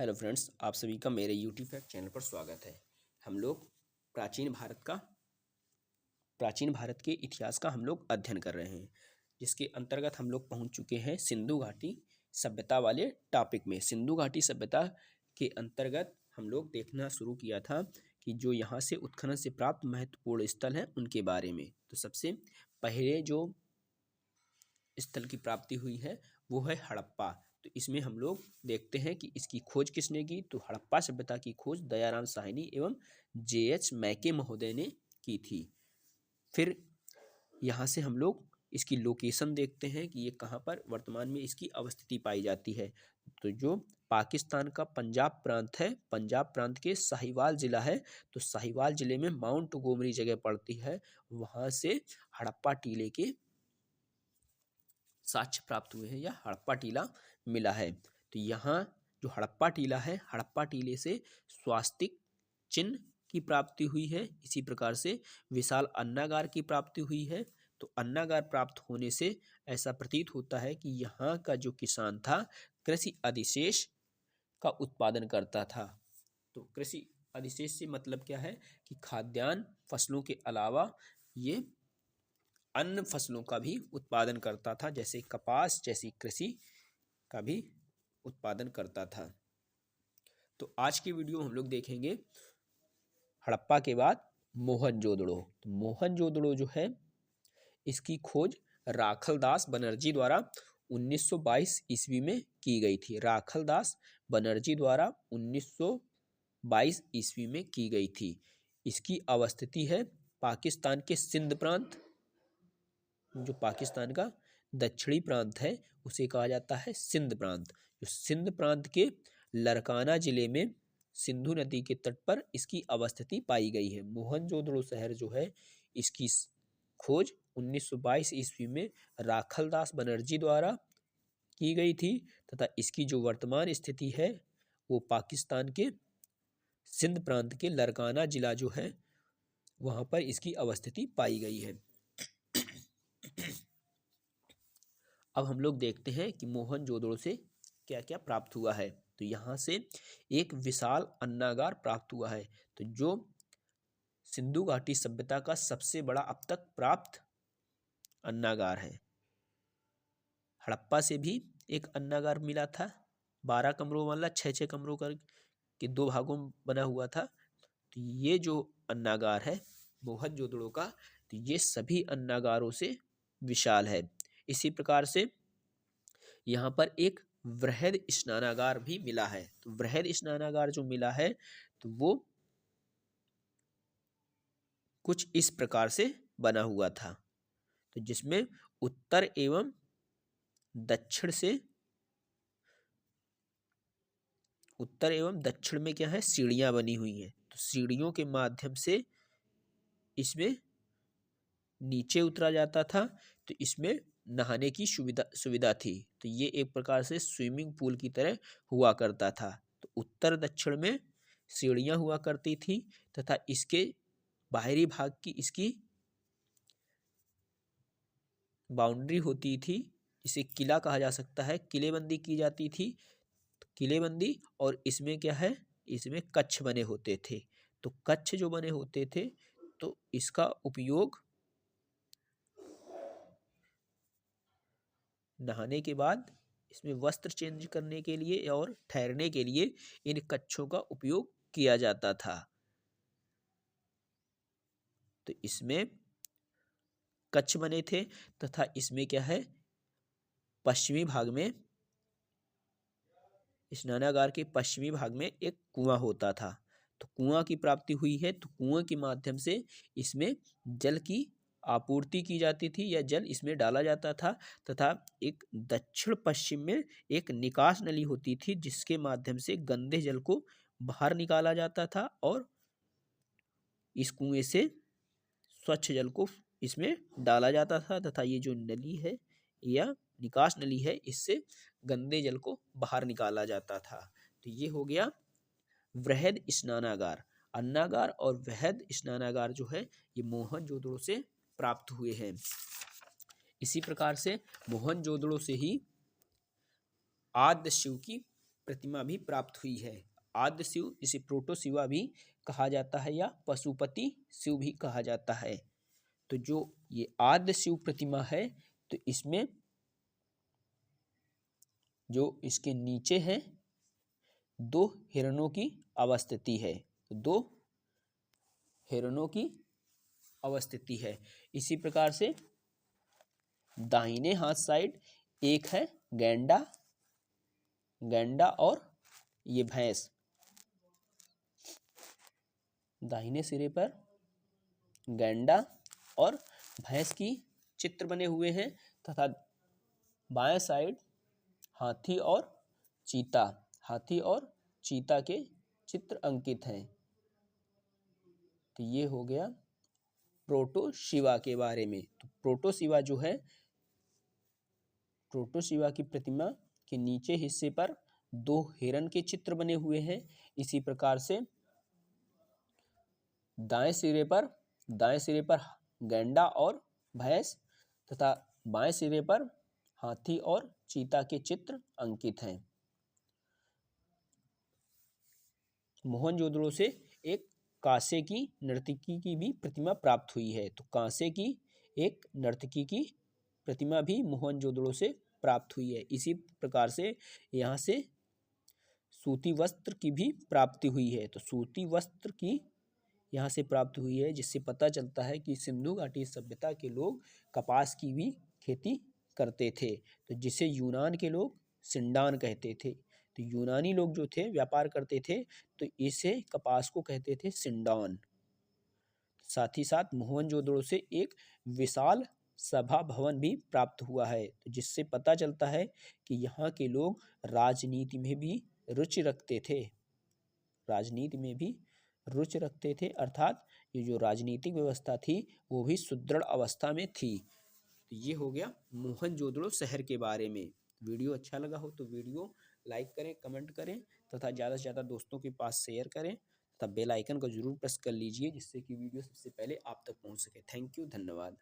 Hello friends, आप सभी का मेरे यूट्यूब चैनल पर स्वागत है। हम लोग प्राचीन भारत के इतिहास का हम लोग अध्ययन कर रहे हैं, जिसके अंतर्गत हम लोग पहुंच चुके हैं सिंधु घाटी सभ्यता वाले टॉपिक में। सिंधु घाटी सभ्यता के अंतर्गत हम लोग देखना शुरू किया था कि जो यहाँ से उत्खनन से प्राप्त महत्वपूर्ण स्थल हैं उनके बारे में। तो सबसे पहले जो स्थल की प्राप्ति हुई है वो है हड़प्पा। तो इसमें हम लोग देखते हैं कि इसकी खोज किसने की। तो हड़प्पा सभ्यता की खोज दयाराम साहनी एवं जे.एच. मैके महोदय ने की थी। फिर यहाँ से हम लोग इसकी लोकेशन देखते हैं कि ये कहाँ पर वर्तमान में इसकी अवस्थिति पाई जाती है। तो जो पाकिस्तान का पंजाब प्रांत है, पंजाब प्रांत के साहिवाल जिला है, तो साहिवाल जिले में माउंट गोमरी जगह पड़ती है। वहाँ से हड़प्पा टीले के साक्ष्य प्राप्त हुए हैं या हड़प्पा टीला मिला है। तो यहाँ जो हड़प्पा टीला है, हड़प्पा टीले से स्वास्तिक चिन्ह की प्राप्ति हुई है। इसी प्रकार से विशाल अन्नागार की प्राप्ति हुई है। तो अन्नागार प्राप्त होने से ऐसा प्रतीत होता है कि यहाँ का जो किसान था कृषि अधिशेष का उत्पादन करता था। तो कृषि अधिशेष से मतलब क्या है कि खाद्यान्न फसलों के अलावा ये अन्य फसलों का भी उत्पादन करता था, जैसे कपास जैसी कृषि का भी उत्पादन करता था। तो आज की वीडियो हम लोग देखेंगे हड़प्पा के बाद मोहनजोदड़ो। तो मोहनजोदड़ो जो है इसकी खोज राखलदास बनर्जी द्वारा 1922 ईस्वी में की गई थी। राखलदास बनर्जी द्वारा 1922 ईस्वी में की गई थी। इसकी अवस्थिति है पाकिस्तान के सिंध प्रांत, जो पाकिस्तान का दक्षिणी प्रांत है उसे कहा जाता है सिंध प्रांत। जो सिंध प्रांत के लरकाना जिले में सिंधु नदी के तट पर इसकी अवस्थिति पाई गई है। मोहनजोदड़ो शहर जो है इसकी खोज 1922 ईस्वी में राखलदास बनर्जी द्वारा की गई थी तथा इसकी जो वर्तमान स्थिति है वो पाकिस्तान के सिंध प्रांत के लरकाना जिला जो है वहाँ पर इसकी अवस्थिति पाई गई है। अब हम लोग देखते हैं कि मोहनजोदड़ो से क्या क्या प्राप्त हुआ है। तो यहाँ से एक विशाल अन्नागार प्राप्त हुआ है। तो जो सिंधु घाटी सभ्यता का सबसे बड़ा अब तक प्राप्त अन्नागार है। हड़प्पा से भी एक अन्नागार मिला था, 12 कमरों वाला, 6 कमरों कर के 2 भागों में बना हुआ था। तो ये जो अन्नागार है मोहनजोदड़ो का, तो ये सभी अन्नागारों से विशाल है। इसी प्रकार से यहाँ पर एक वृहद स्नानागार भी मिला है। तो वृहद स्नानागार जो मिला है तो वो कुछ इस प्रकार से बना हुआ था। तो जिसमें उत्तर एवं दक्षिण में क्या है, सीढ़ियां बनी हुई हैं। तो सीढ़ियों के माध्यम से इसमें नीचे उतरा जाता था। तो इसमें नहाने की सुविधा थी। तो ये एक प्रकार से स्विमिंग पूल की तरह हुआ करता था। तो उत्तर दक्षिण में सीढ़ियां हुआ करती थी तथा इसके बाहरी भाग की इसकी बाउंड्री होती थी, इसे किला कहा जा सकता है, किलेबंदी की जाती थी। किलेबंदी और इसमें क्या है, इसमें कक्ष बने होते थे। तो कक्ष जो बने होते थे तो इसका उपयोग नहाने के बाद इसमें वस्त्र चेंज करने के लिए और ठहरने के लिए इन कच्छों का उपयोग किया जाता था। तो इसमें कच्छ बने थे तथा इसमें क्या है, पश्चिमी भाग में, स्नानागार के पश्चिमी भाग में एक कुआं होता था। तो कुआं की प्राप्ति हुई है। तो कुआं के माध्यम से इसमें जल की आपूर्ति की जाती थी या जल इसमें डाला जाता था तथा एक दक्षिण पश्चिम में एक निकास नली होती थी जिसके माध्यम से गंदे जल को बाहर निकाला जाता था और इस कुएं से स्वच्छ जल को इसमें डाला जाता था तथा ये जो नली है या निकास नली है इससे गंदे जल को बाहर निकाला जाता था। तो ये हो गया वृहद स्नानागार। अन्नागार और वृहद स्नानागार जो है ये मोहनजोदड़ो से प्राप्त हुए हैं। इसी प्रकार से मोहनजोदड़ो से ही आद्य शिव की प्रतिमा भी प्राप्त हुई है। आद्य शिव जिसे प्रोटो शिवा भी कहा जाता है या पशुपति शिव भी कहा जाता है। तो जो ये आद्य शिव प्रतिमा है तो इसमें जो इसके नीचे है 2 हिरणों की अवस्थिति है। 2 हिरणों की अवस्थिति है। इसी प्रकार से दाहिने हाथ साइड एक है गैंडा, गैंडा और ये भैंस। दाहिने सिरे पर गैंडा और भैंस की चित्र बने हुए हैं तथा बाएं साइड हाथी और चीता, हाथी और चीता के चित्र अंकित हैं। तो ये हो गया प्रोटो शिवा के बारे में। तो प्रोटो शिवा जो है, प्रोटो शिवा की प्रतिमा के नीचे हिस्से पर 2 हिरण के चित्र बने हुए हैं। इसी प्रकार से दाएं सिरे पर गैंडा और भैंस तथा बाएं सिरे पर हाथी और चीता के चित्र अंकित हैं। मोहनजोदड़ो से एक कांसे की नर्तकी की भी प्रतिमा प्राप्त हुई है। तो कांसे की एक नर्तकी की प्रतिमा भी मोहनजोदड़ो से प्राप्त हुई है। इसी प्रकार से यहाँ से सूती वस्त्र की भी प्राप्ति हुई है। तो सूती वस्त्र की यहाँ से प्राप्त हुई है, जिससे पता चलता है कि सिंधु घाटी सभ्यता के लोग कपास की भी खेती करते थे। तो जिसे यूनान के लोग सिंडान कहते थे। तो यूनानी लोग जो थे व्यापार करते थे तो इसे कपास को कहते थे सिंडान। साथ ही साथ मोहनजोदड़ो से एक विशाल सभा भवन भी प्राप्त हुआ है। तो जिससे पता चलता है कि यहाँ के लोग राजनीति में भी रुचि रखते थे। राजनीति में भी रुचि रखते थे, अर्थात ये जो राजनीतिक व्यवस्था थी वो भी सुदृढ़ अवस्था में थी। तो ये हो गया मोहनजोदड़ो शहर के बारे में। वीडियो अच्छा लगा हो तो वीडियो लाइक करें, कमेंट करें तथा ज़्यादा से ज़्यादा दोस्तों के पास शेयर करें तथा बेल आइकन को जरूर प्रेस कर लीजिए, जिससे कि वीडियो सबसे पहले आप तक पहुंच सके। थैंक यू, धन्यवाद।